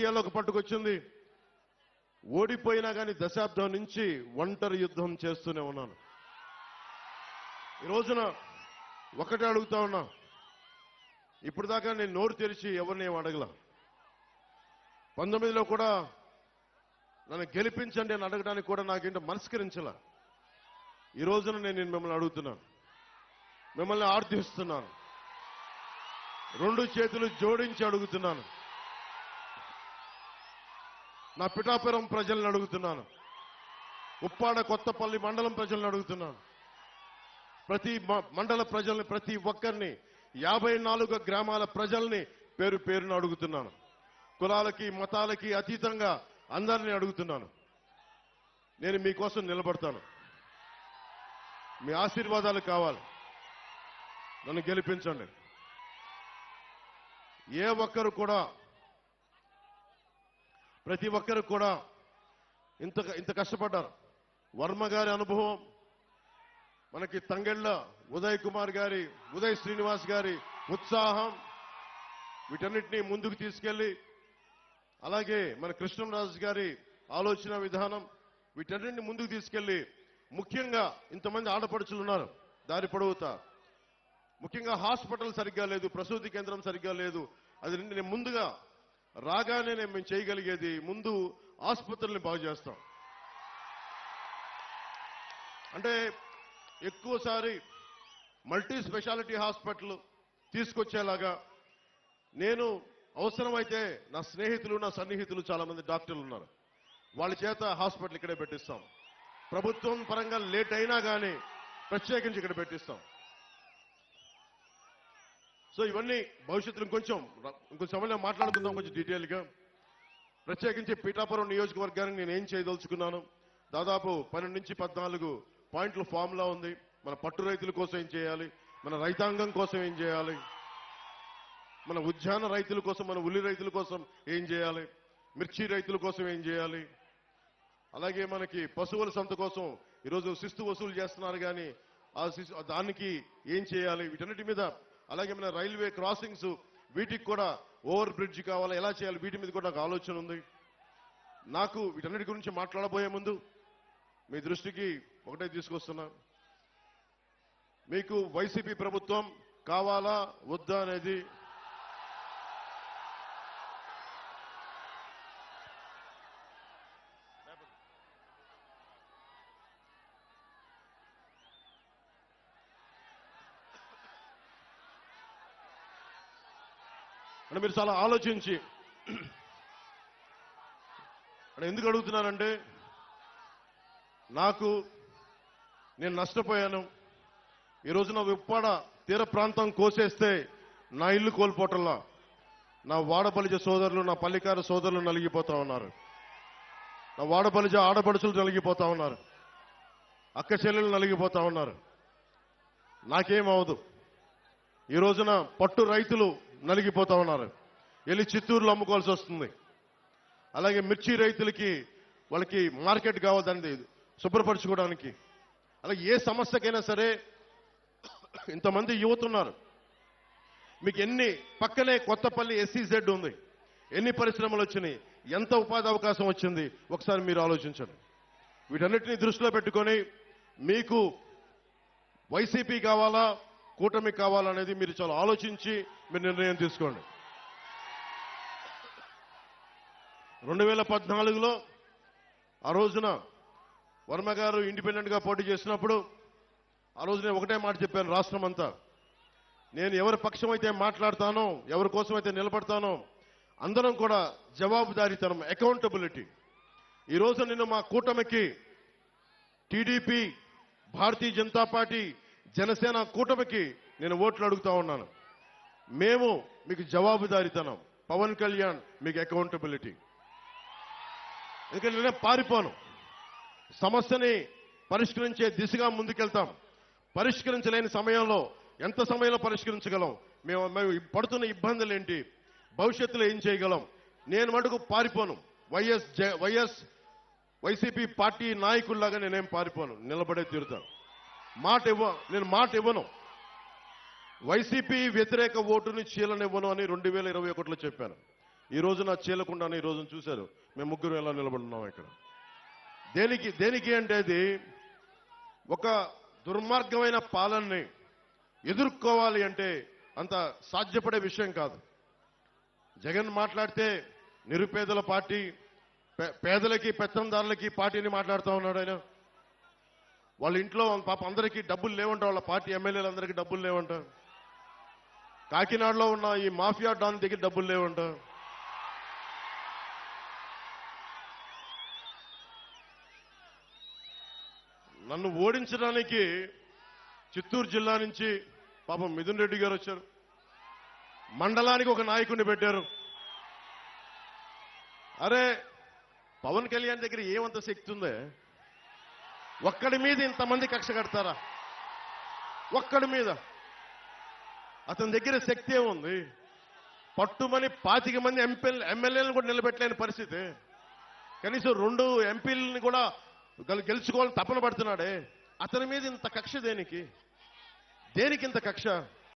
రాజకీయాల్లోకి పట్టుకొచ్చింది. ఓడిపోయినా కానీ దశాబ్దం నుంచి ఒంటరి యుద్ధం చేస్తూనే ఉన్నాను. ఈ రోజున ఒకటే అడుగుతా ఉన్నా, ఇప్పుడు దాకా నేను నోరు తెరిచి ఎవరిని ఏం అడగల. 19లో కూడా నన్ను గెలిపించండి అని అడగడానికి కూడా నాకేంటో మనస్కరించాల. ఈ రోజున నేను మిమ్మల్ని అడుగుతున్నాను, మిమ్మల్ని ఆర్థిస్తున్నాను, రెండు చేతులు జోడించి అడుగుతున్నాను. నా పిఠాపురం ప్రజలను అడుగుతున్నాను, ఉప్పాడ కొత్తపల్లి మండలం ప్రజలను అడుగుతున్నాను, ప్రతి మండల ప్రజల్ని, ప్రతి ఒక్కరిని, 54 గ్రామాల ప్రజల్ని పేరు పేరును అడుగుతున్నాను. కులాలకి మతాలకి అతీతంగా అందరినీ అడుగుతున్నాను. నేను మీకోసం నిలబడతాను. మీ ఆశీర్వాదాలు కావాలి. నన్ను గెలిపించండి. ఏ ఒక్కరు కూడా, ప్రతి ఒక్కరు కూడా ఇంత కష్టపడ్డారు. వర్మ గారి అనుభవం, మనకి తంగెళ్ళ ఉదయ్ కుమార్ గారి, ఉదయ్ శ్రీనివాస్ గారి ఉత్సాహం, వీటన్నిటినీ ముందుకు తీసుకెళ్లి, అలాగే మన కృష్ణరాజు గారి ఆలోచన విధానం, వీటన్నిటిని ముందుకు తీసుకెళ్లి, ముఖ్యంగా ఇంతమంది ఆడపడుచులు ఉన్నారు దారి పొడవుతా. ముఖ్యంగా హాస్పిటల్ సరిగ్గా లేదు, ప్రసూతి కేంద్రం సరిగ్గా లేదు. అది నేను ముందుగా రాగానే మేము చేయగలిగేది ముందు ఆసుపత్రుల్ని బాగు చేస్తాం. అంటే ఎక్కువసారి మల్టీ స్పెషాలిటీ హాస్పిటల్ తీసుకొచ్చేలాగా నేను అవసరమైతే నా స్నేహితులు, నా సన్నిహితులు చాలా మంది డాక్టర్లు ఉన్నారు, వాళ్ళ చేత హాస్పిటల్ ఇక్కడే పెట్టిస్తాం. ప్రభుత్వం పరంగా లేట్ అయినా కానీ ప్రత్యేకించి ఇక్కడ పెట్టిస్తాం. సో ఇవన్నీ భవిష్యత్తులో ఇంకొంచెం సమయంలో మాట్లాడుకుందాం కొంచెం డీటెయిల్గా. ప్రత్యేకించి పీఠాపురం నియోజకవర్గానికి నేను ఏం చేయదలుచుకున్నాను, దాదాపు 12 నుంచి 14 పాయింట్ల ఫార్ములా ఉంది. మన పట్టు రైతుల కోసం ఏం చేయాలి, మన రైతాంగం కోసం ఏం చేయాలి, మన ఉద్యాన రైతుల కోసం, మన ఉల్లి రైతుల కోసం ఏం చేయాలి, మిర్చి రైతుల కోసం ఏం చేయాలి, అలాగే మనకి పశువుల సంత కోసం ఈరోజు శిస్తు వసూలు చేస్తున్నారు కానీ దానికి ఏం చేయాలి, వీటన్నిటి మీద, అలాగే మన రైల్వే క్రాసింగ్స్, వీటికి కూడా ఓవర్ బ్రిడ్జ్ కావాలా, ఎలా చేయాలి, వీటి మీద కూడా నాకు ఆలోచన ఉంది. నాకు వీటన్నిటి గురించి మాట్లాడబోయే ముందు మీ దృష్టికి ఒకటే తీసుకొస్తున్నా, మీకు వైసీపీ ప్రభుత్వం కావాలా వద్దా అనేది అంటే మీరు చాలా ఆలోచించి, అంటే ఎందుకు అడుగుతున్నానంటే, నేను నష్టపోయాను. ఈ రోజున ఉప్పాడ తీర ప్రాంతం కోసేస్తే నా ఇల్లు కోల్పోవటంలా నా వాడపలిజ సోదరులు, నా పల్లికార సోదరులు నలిగిపోతా ఉన్నారు, నా వాడపలిజ ఆడపడుచులు నలిగిపోతా ఉన్నారు, అక్క చెల్లెలు నలిగిపోతా ఉన్నారు. నాకేమవదు. ఈ రోజున పట్టు రైతులు నలిగిపోతా ఉన్నారు, వెళ్ళి చిత్తూరులో అమ్ముకోవాల్సి వస్తుంది. అలాగే మిర్చి రైతులకి వాళ్ళకి మార్కెట్ కావాలని శుభ్రపరచుకోవడానికి, అలాగే ఏ సమస్యకైనా సరే ఇంతమంది యువత ఉన్నారు. మీకు పక్కనే కొత్తపల్లి SEZ ఉంది, ఎన్ని పరిశ్రమలు వచ్చినాయి, ఎంత ఉపాధి అవకాశం వచ్చింది, ఒకసారి మీరు ఆలోచించండి. వీటన్నిటిని దృష్టిలో పెట్టుకొని మీకు వైసీపీ కావాలా కూటమి కావాలనేది మీరు చాలా ఆలోచించి మీరు నిర్ణయం తీసుకోండి. 2014లో ఆ రోజున వర్మ గారు ఇండిపెండెంట్ గా పోటీ చేసినప్పుడు ఆ రోజు నేను ఒకటే మాట చెప్పాను, రాష్ట్రం అంతా నేను ఎవరి పక్షం అయితే మాట్లాడతానో, ఎవరి కోసం అయితే నిలబడతానో అందరం కూడా జవాబుదారీతనం, అకౌంటబిలిటీ. ఈ రోజు నేను మా కూటమికి టీడీపీ, భారతీయ జనతా పార్టీ, జనసేన కూటమికి నేను ఓట్లు అడుగుతా ఉన్నాను. మేము మీకు జవాబుదారీతనం, పవన్ కళ్యాణ్ మీకు అకౌంటబిలిటీ. ఎందుకంటే నేనే పారిపోను, సమస్యని పరిష్కరించే దిశగా ముందుకెళ్తాం. పరిష్కరించలేని సమయంలో ఎంత సమయంలో పరిష్కరించగలం, మేము పడుతున్న ఇబ్బందులు ఏంటి, భవిష్యత్తులో ఏం చేయగలం, నేను మటుకు పారిపోను. వైసీపీ పార్టీ నాయకుల్లాగా నేనేం పారిపోను, నిలబడే తీరుతాను. నేను మాట ఇవ్వను. వైసీపీ వ్యతిరేక ఓటుని చీలనివ్వను అని 2021లో చెప్పాను. ఈ రోజు నా చీలకుండానే ఈ రోజున చూశారు మేము ముగ్గురు ఎలా నిలబడున్నాం ఇక్కడ. దేనికి అంటే అది ఒక దుర్మార్గమైన పాలనని ఎదుర్కోవాలి అంటే అంత సాధ్యపడే విషయం కాదు. జగన్ మాట్లాడితే నిరుపేదల పార్టీ, పేదలకి పెత్తందారులకి పార్టీని మాట్లాడుతూ ఉన్నాడు ఆయన. వాళ్ళ ఇంట్లో పాప అందరికీ డబ్బులు లేవంట, వాళ్ళ పార్టీ ఎమ్మెల్యేలందరికీ డబ్బులు లేవంట. కాకినాడలో ఉన్న ఈ మాఫియా డాన్ దగ్గర డబ్బులు లేవంట. నన్ను ఓడించడానికి చిత్తూరు జిల్లా నుంచి పాపం మిథున్ రెడ్డి గారు వచ్చారు. మండలానికి ఒక నాయకుడిని పెట్టారు. అరే పవన్ కళ్యాణ్ దగ్గర ఏమంత శక్తి ఉందే? ఒక్కడి మీద ఇంతమంది కక్ష కడతారా? ఒక్కడి మీద అతని దగ్గర శక్తి ఏముంది? పట్టుమని 25 మంది ఎమ్మెల్యేలను కూడా నిలబెట్టలేని పరిస్థితి. కనీసం 2 ఎంపీలని కూడా గెలుచుకోవాలని తపన పడుతున్నాడే. అతని మీద ఇంత కక్ష దేనికి ఇంత కక్ష?